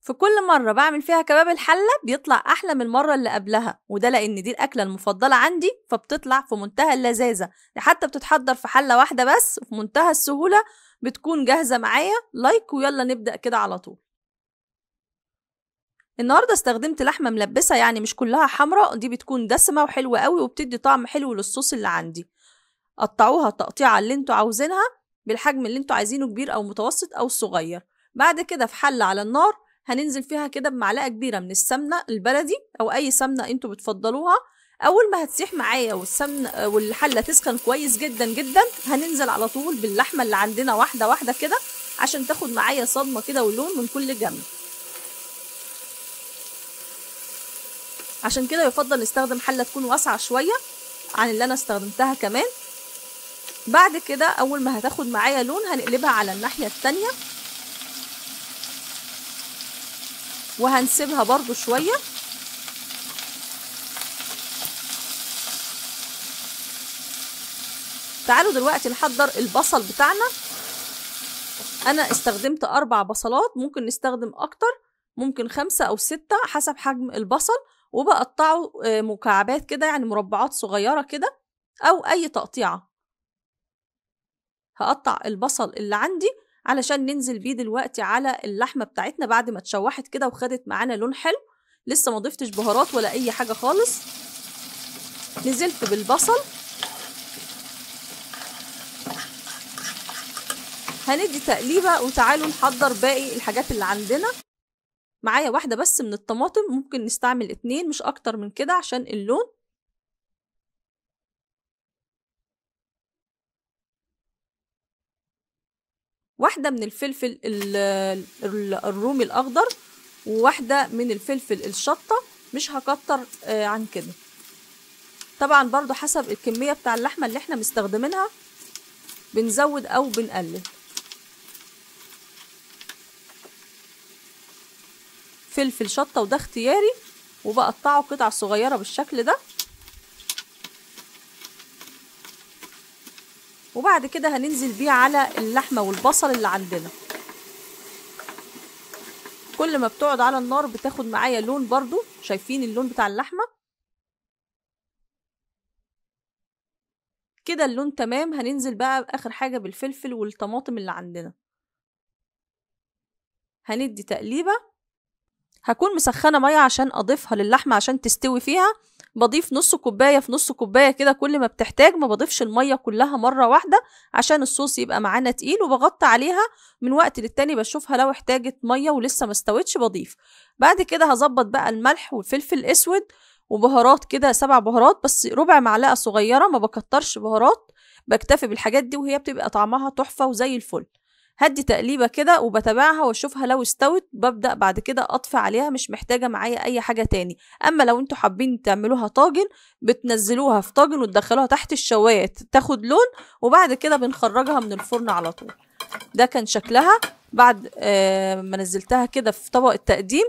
في كل مرة بعمل فيها كباب الحلة بيطلع أحلى من المرة اللي قبلها، وده لأن دي الأكلة المفضلة عندي، فبتطلع في منتهى اللذاذة. حتى بتتحضر في حلة واحدة بس في منتهى السهولة، بتكون جاهزة معايا. لايك ويلا نبدأ كده على طول. النهاردة استخدمت لحمة ملبسة، يعني مش كلها حمراء، دي بتكون دسمة وحلوة قوي وبتدي طعم حلو للصوص اللي عندي. قطعوها التقطيعة اللي انتوا عاوزينها، بالحجم اللي انتوا عايزينه، كبير أو متوسط أو صغير. بعد كده في حلة على النار هننزل فيها كده بمعلقة كبيرة من السمنة البلدي أو أي سمنة انتوا بتفضلوها. أول ما هتسيح معايا والسمنة والحلة تسخن كويس جدا جدا، هننزل على طول باللحمة اللي عندنا واحدة واحدة كده، عشان تاخد معايا صدمة كده ولون من كل جنب. عشان كده يفضل نستخدم حلة تكون واسعة شوية عن اللي أنا استخدمتها كمان. بعد كده أول ما هتاخد معايا لون هنقلبها على الناحية التانية، وهنسيبها برضو شوية. تعالوا دلوقتي نحضر البصل بتاعنا. أنا استخدمت 4 بصلات، ممكن نستخدم أكتر، ممكن 5 أو 6 حسب حجم البصل، وبقطعه مكعبات كده، يعني مربعات صغيرة كده أو أي تقطيعة. هقطع البصل اللي عندي علشان ننزل بيه دلوقتي على اللحمة بتاعتنا بعد ما اتشوحت كده وخدت معانا لون حلو. لسه ما ضفتش بهارات ولا أي حاجة خالص، نزلت بالبصل. هندي تقليبة وتعالوا نحضر باقي الحاجات اللي عندنا. معايا واحدة بس من الطماطم، ممكن نستعمل 2 مش أكتر من كده عشان اللون. واحدة من الفلفل الرومي الأخضر، وواحدة من الفلفل الشطة، مش هكتر عن كده. طبعا برضو حسب الكمية بتاع اللحمة اللي احنا مستخدمينها بنزود أو بنقلل. فلفل شطة وده اختياري، وبقطعه قطع صغيرة بالشكل ده. وبعد كده هننزل بيه على اللحمة والبصل اللي عندنا. كل ما بتقعد على النار بتاخد معايا لون، برضو شايفين اللون بتاع اللحمة كده، اللون تمام. هننزل بقى بآخر حاجة بالفلفل والطماطم اللي عندنا. هندي تقليبة. هكون مسخنة مية عشان أضيفها للحمة عشان تستوي فيها. بضيف نص كوباية في نص كوباية كده كل ما بتحتاج، ما بضيفش المية كلها مرة واحدة عشان الصوص يبقى معانا تقيل. وبغطي عليها من وقت للتاني، بشوفها لو احتاجت مية ولسه ما استوتش بضيف. بعد كده هظبط بقى الملح والفلفل الأسود وبهارات كده 7 بهارات بس، ربع معلقة صغيرة، ما بكترش بهارات، بكتفي بالحاجات دي وهي بتبقى طعمها تحفة وزي الفل. هدي تقليبة كده وبتابعها واشوفها لو استوت، ببدأ بعد كده اطفي عليها، مش محتاجة معايا اي حاجة تاني. اما لو انتوا حابين تعملوها طاجن، بتنزلوها في طاجن وتدخلوها تحت الشواية تاخد لون، وبعد كده بنخرجها من الفرن على طول. ده كان شكلها بعد ما نزلتها كده في طبق التقديم.